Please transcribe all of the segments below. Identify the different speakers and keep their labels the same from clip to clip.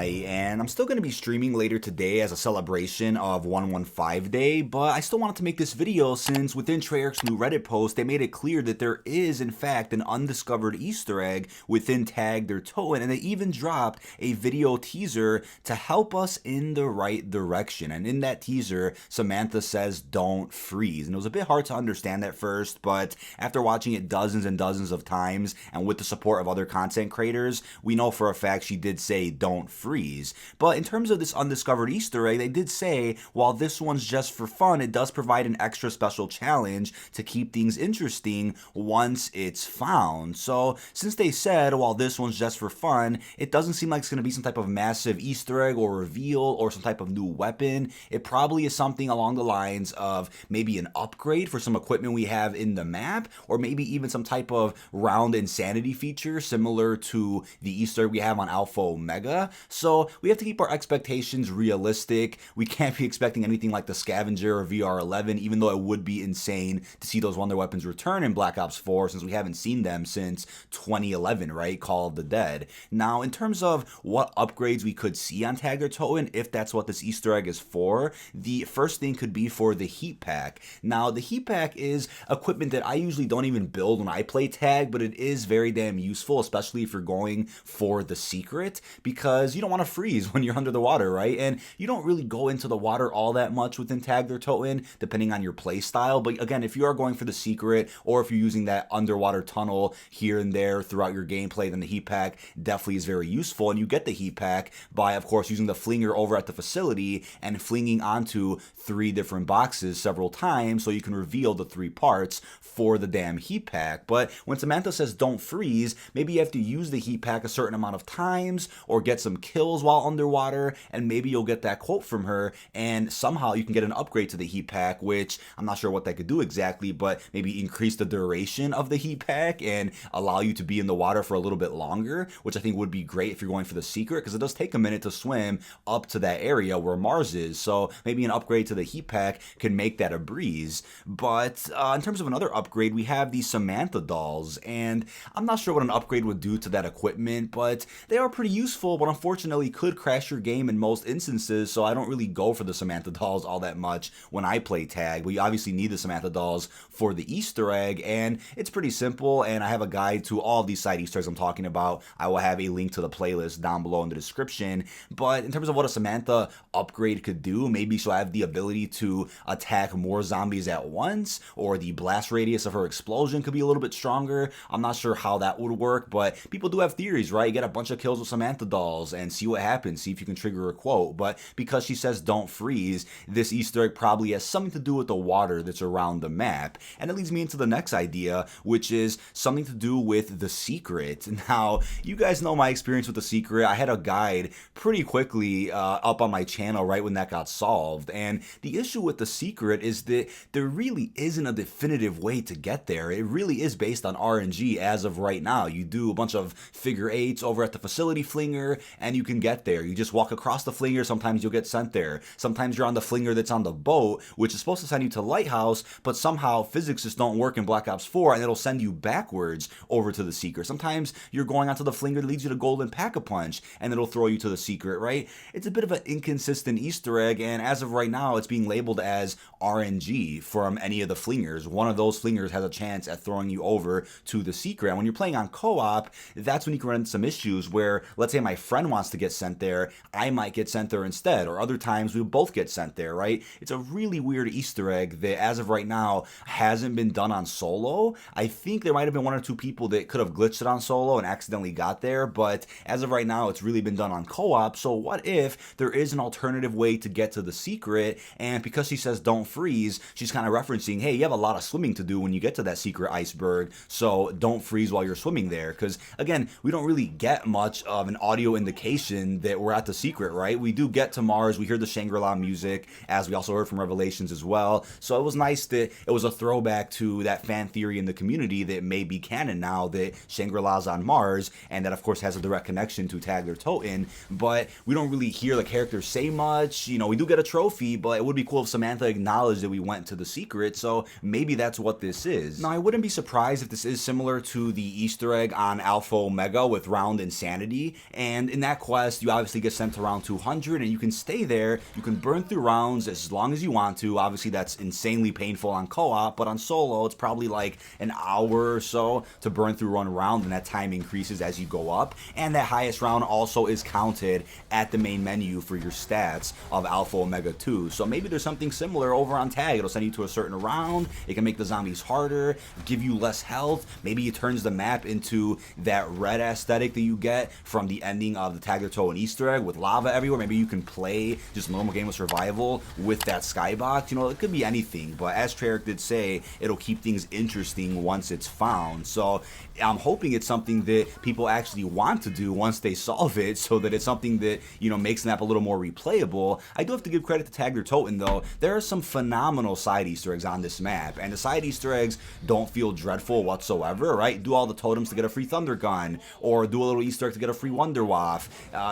Speaker 1: Dynamite, and I'm still going to be streaming later today as a celebration of 115 Day, but I still wanted to make this video since within Treyarch's new Reddit post, they made it clear that there is, in fact, an undiscovered Easter egg within Tag Their Toten, and they even dropped a video teaser to help us in the right direction. And in that teaser, Samantha says, "Don't freeze." And it was a bit hard to understand at first, but after watching it dozens and dozens of times, and with the support of other content creators, we know for a fact she did say "don't freeze." But in terms of this undiscovered Easter egg, they did say while this one's just for fun, it does provide an extra special challenge to keep things interesting once it's found. So since they said while this one's just for fun, it doesn't seem like it's going to be some type of massive Easter egg or reveal or some type of new weapon. It probably is something along the lines of maybe an upgrade for some equipment we have in the map, or maybe even some type of round insanity feature similar to the Easter egg we have on Alpha Omega. So we have to keep our expectations realistic. We can't be expecting anything like the Scavenger or VR11, even though it would be insane to see those wonder weapons return in Black Ops 4 since we haven't seen them since 2011, right? Call of the Dead. Now, in terms of what upgrades we could see on Tag Their Toten, if that's what this Easter egg is for, the first thing could be for the heat pack. Now, the heat pack is equipment that I usually don't even build when I play Tag, but it is very damn useful, especially if you're going for the secret, because you don't want to freeze when you're under the water, right? And you don't really go into the water all that much within Tag Their Toten, depending on your play style. But again, if you are going for the secret, or if you're using that underwater tunnel here and there throughout your gameplay, then the heat pack definitely is very useful. And you get the heat pack by, of course, using the flinger over at the facility and flinging onto 3 different boxes several times so you can reveal the 3 parts for the damn heat pack. But when Samantha says "don't freeze," maybe you have to use the heat pack a certain amount of times or get some kills while underwater, and maybe you'll get that quote from her, and somehow you can get an upgrade to the heat pack, which I'm not sure what that could do exactly, but maybe increase the duration of the heat pack and allow you to be in the water for a little bit longer, which I think would be great if you're going for the secret, because it does take a minute to swim up to that area where Mars is. So maybe an upgrade to the heat pack can make that a breeze. But in terms of another upgrade, we have these Samantha dolls, and I'm not sure what an upgrade would do to that equipment, but they are pretty useful, but unfortunately could crash your game in most instances, so I don't really go for the Samantha dolls all that much when I play Tag. We obviously need the Samantha dolls for the Easter egg, and it's pretty simple, and I have a guide to all of these side Easter eggs I'm talking about. I will have a link to the playlist down below in the description. But in terms of what a Samantha upgrade could do, maybe she'll have the ability to attack more zombies at once, or the blast radius of her explosion could be a little bit stronger. I'm not sure how that would work, but people do have theories, right? You get a bunch of kills with Samantha dolls and see what happens, see if you can trigger a quote. But because she says "don't freeze," this Easter egg probably has something to do with the water that's around the map. And it leads me into the next idea, which is something to do with the secret. Now, you guys know my experience with the secret. I had a guide pretty quickly up on my channel right when that got solved. And the issue with the secret is that there really isn't a definitive way to get there. It really is based on RNG as of right now. You do a bunch of figure eights over at the facility flinger and you can get there. You just walk across the flinger, sometimes you'll get sent there. Sometimes you're on the flinger that's on the boat, which is supposed to send you to Lighthouse, but somehow physics just don't work in Black Ops 4 and it'll send you backwards over to the secret. Sometimes you're going onto the flinger that leads you to Golden Pack-a-Punch and it'll throw you to the secret, right? It's a bit of an inconsistent Easter egg, and as of right now, it's being labeled as RNG from any of the flingers. One of those flingers has a chance at throwing you over to the secret. And when you're playing on co-op, that's when you can run into some issues where, let's say my friend wants to get sent there, I might get sent there instead, or other times we both get sent there, right? It's a really weird Easter egg that as of right now hasn't been done on solo. I think there might have been 1 or 2 people that could have glitched it on solo and accidentally got there, but as of right now, it's really been done on co-op. So what if there is an alternative way to get to the secret, and because she says "don't freeze," she's kind of referencing, hey, you have a lot of swimming to do when you get to that secret iceberg, so don't freeze while you're swimming there. Because again, we don't really get much of an audio indication that we're at the secret, right? We do get to Mars, we hear the Shangri-La music, as we also heard from Revelations as well. So it was nice that it was a throwback to that fan theory in the community that may be canon now, that Shangri-La's on Mars, and that of course has a direct connection to Tag Their Toten. But we don't really hear the characters say much. You know, we do get a trophy, but it would be cool if Samantha acknowledged that we went to the secret, so maybe that's what this is. Now, I wouldn't be surprised if this is similar to the Easter egg on Alpha Omega with Round Insanity, and in that quest, you obviously eventually get sent to round 200, and you can stay there. You can burn through rounds as long as you want to. Obviously, that's insanely painful on co-op, but on solo, it's probably like an hour or so to burn through one round, and that time increases as you go up. And that highest round also is counted at the main menu for your stats of Alpha Omega 2. So maybe there's something similar over on Tag. It'll send you to a certain round. It can make the zombies harder, give you less health. Maybe it turns the map into that red aesthetic that you get from the ending of the Tag the Toten Easter egg with lava everywhere. Maybe you can play just a normal game of survival with that skybox. You know, it could be anything, but as Treyarch did say, it'll keep things interesting once it's found. So I'm hoping it's something that people actually want to do once they solve it, so that it's something that, you know, makes the map a little more replayable. I do have to give credit to Tag the Toten though. There are some phenomenal side Easter eggs on this map, and the side Easter eggs don't feel dreadful whatsoever, right? Do all the totems to get a free thunder gun, or do a little Easter egg to get a free wonder waff.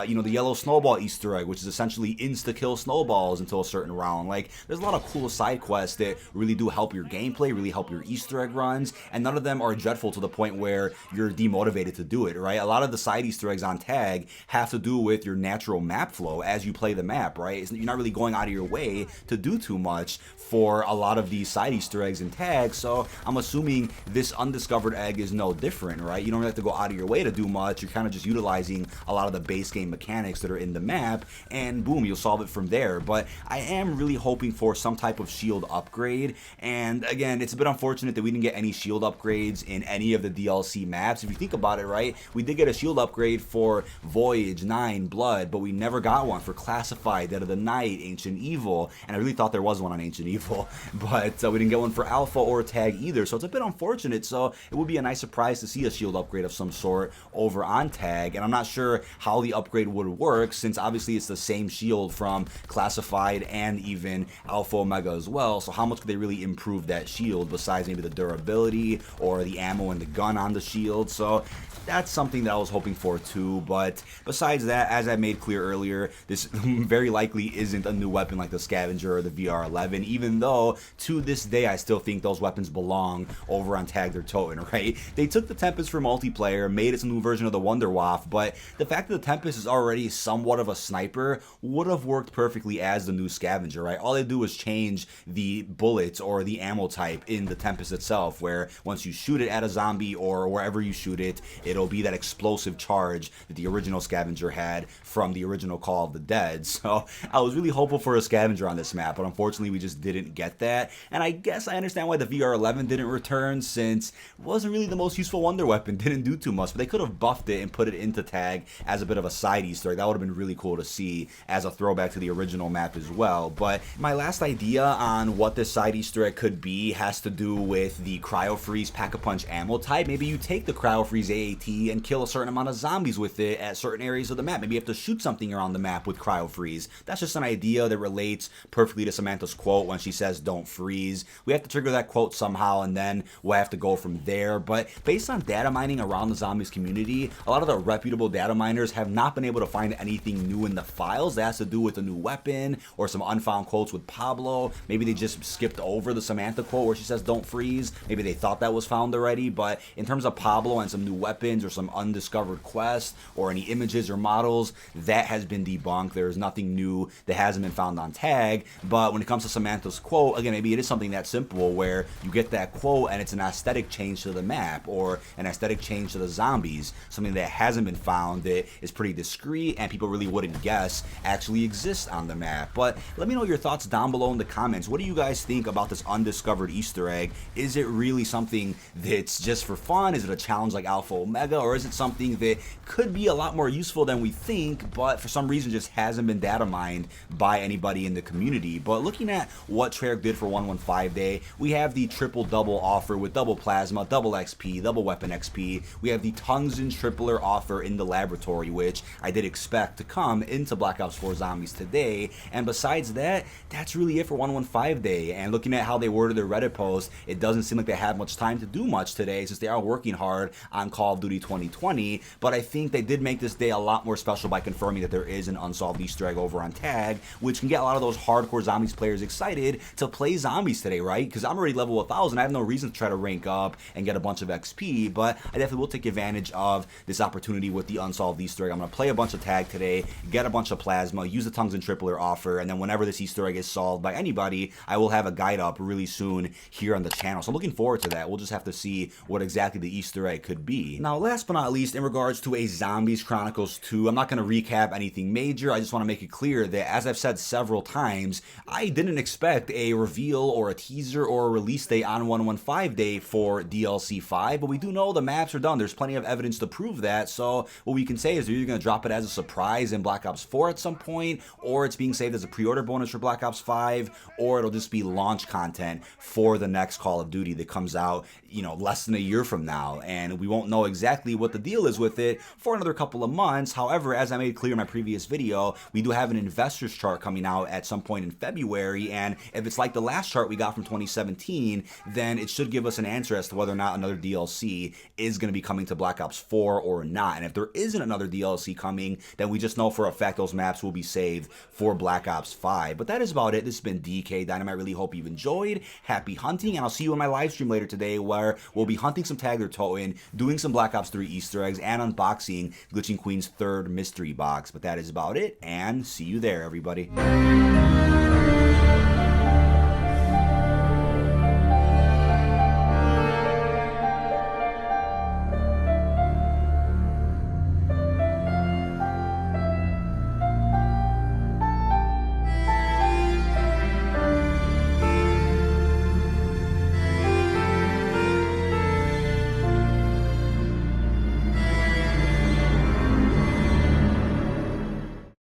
Speaker 1: You know, the yellow snowball Easter egg, which is essentially insta-kill snowballs until a certain round. Like, there's a lot of cool side quests that really do help your gameplay, really help your Easter egg runs, and none of them are dreadful to the point where you're demotivated to do it, right? A lot of the side Easter eggs on Tag have to do with your natural map flow as you play the map, right? You're not really going out of your way to do too much for a lot of these side Easter eggs in Tag, so I'm assuming this undiscovered egg is no different, right? You don't really have to go out of your way to do much. You're kind of just utilizing a lot of the base game mechanics that are in the map, and boom, you'll solve it from there. But I am really hoping for some type of shield upgrade, and again, it's a bit unfortunate that we didn't get any shield upgrades in any of the DLC maps. If you think about it, right, we did get a shield upgrade for Voyage, 9, Blood, but we never got one for Classified, Dead of the Night, Ancient Evil, and I really thought there was one on Ancient Evil, but we didn't get one for Alpha or Tag either, so it's a bit unfortunate. So it would be a nice surprise to see a shield upgrade of some sort over on Tag, and I'm not sure how the upgrade would work, since obviously it's the same shield from Classified and even Alpha Omega as well, so how much could they really improve that shield besides maybe the durability or the ammo and the gun on the shield? So that's something that I was hoping for too. But besides that, as I made clear earlier, this very likely isn't a new weapon like the Scavenger or the VR11, even though to this day I still think those weapons belong over on Tag the Toten, right? They took the Tempest for multiplayer, made its new version of the Wonder Waff, but the fact that the Tempest is already somewhat of a sniper would have worked perfectly as the new Scavenger, right? All they do is change the bullets or the ammo type in the Tempest itself, where once you shoot it at a zombie or wherever you shoot it, it'll be that explosive charge that the original Scavenger had from the original Call of the Dead. So I was really hopeful for a Scavenger on this map, but unfortunately we just didn't get that. And I guess I understand why the VR11 didn't return, since it wasn't really the most useful wonder weapon, didn't do too much, but they could have buffed it and put it into Tag as a bit of a side Easter egg. That would have been really cool to see as a throwback to the original map as well. But my last idea on what this side Easter egg could be has to do with the Cryo Freeze Pack-a-Punch ammo type. Maybe you take the Cryo Freeze AAT and kill a certain amount of zombies with it at certain areas of the map. Maybe you have to shoot something around the map with Cryo Freeze. That's just an idea that relates perfectly to Samantha's quote when she says don't freeze. We have to trigger that quote somehow, and then we'll have to go from there. But based on data mining around the zombies community, a lot of the reputable data miners have not been able to find anything new in the files that has to do with a new weapon or some unfound quotes with Pablo. Maybe they just skipped over the Samantha quote where she says don't freeze. Maybe they thought that was found already, but in terms of Pablo and some new weapons or some undiscovered quests or any images or models, that has been debunked. There's nothing new that hasn't been found on Tag. But when it comes to Samantha's quote, again, maybe it is something that simple where you get that quote and it's an aesthetic change to the map or an aesthetic change to the zombies, something that hasn't been found that is pretty discreet and people really wouldn't guess actually exists on the map. But let me know your thoughts down below in the comments. What do you guys think about this undiscovered Easter egg? Is it really something that's just for fun? Is it a challenge like Alpha Omega, or is it something that could be a lot more useful than we think, but for some reason just hasn't been data mined by anybody in the community? But looking at what Treyarch did for 115 Day, we have the triple double offer with double plasma, double XP, double weapon XP. We have the Tungsten tripler offer in the laboratory, which I did expect to come into Black Ops 4 Zombies today. And besides that, that's really it for 115 Day. And looking at how they worded their Reddit post, it doesn't seem like they have much time to do much today, since they are working hard on Call of Duty 2020. But I think they did make this day a lot more special by confirming that there is an unsolved Easter egg over on Tag, which can get a lot of those hardcore Zombies players excited to play Zombies today, right? Because I'm already level 1000. I have no reason to try to rank up and get a bunch of XP, but I definitely will take advantage of this opportunity with the unsolved Easter egg. I'm going to play a bunch of Tag tag today, get a bunch of plasma, use the Tongues and Tripler offer, and then whenever this Easter egg is solved by anybody, I will have a guide up really soon here on the channel. So I'm looking forward to that. We'll just have to see what exactly the Easter egg could be. Now, last but not least, in regards to a Zombies Chronicles 2, I'm not going to recap anything major. I just want to make it clear that, as I've said several times, I didn't expect a reveal or a teaser or a release date on 115 day for DLC 5, but we do know the maps are done. There's plenty of evidence to prove that, so what we can say is they're either going to drop it as a surprise in Black Ops 4 at some point, or it's being saved as a pre-order bonus for Black Ops 5, or it'll just be launch content for the next Call of Duty that comes out, you know, less than a year from now, and we won't know exactly what the deal is with it for another couple of months. However, as I made clear in my previous video, we do have an investors chart coming out at some point in February, and if it's like the last chart we got from 2017, then it should give us an answer as to whether or not another DLC is going to be coming to Black Ops 4 or not. And if there isn't another DLC coming, then we just know for a fact those maps will be saved for Black Ops 5. But that is about it. This has been DK Dynamite. I really hope you've enjoyed. Happy hunting, and I'll see you in my live stream later today where we'll be hunting some Tag or Toten, doing some Black Ops 3 Easter eggs, and unboxing Glitching Queen's third mystery box. But that is about it, and see you there, everybody.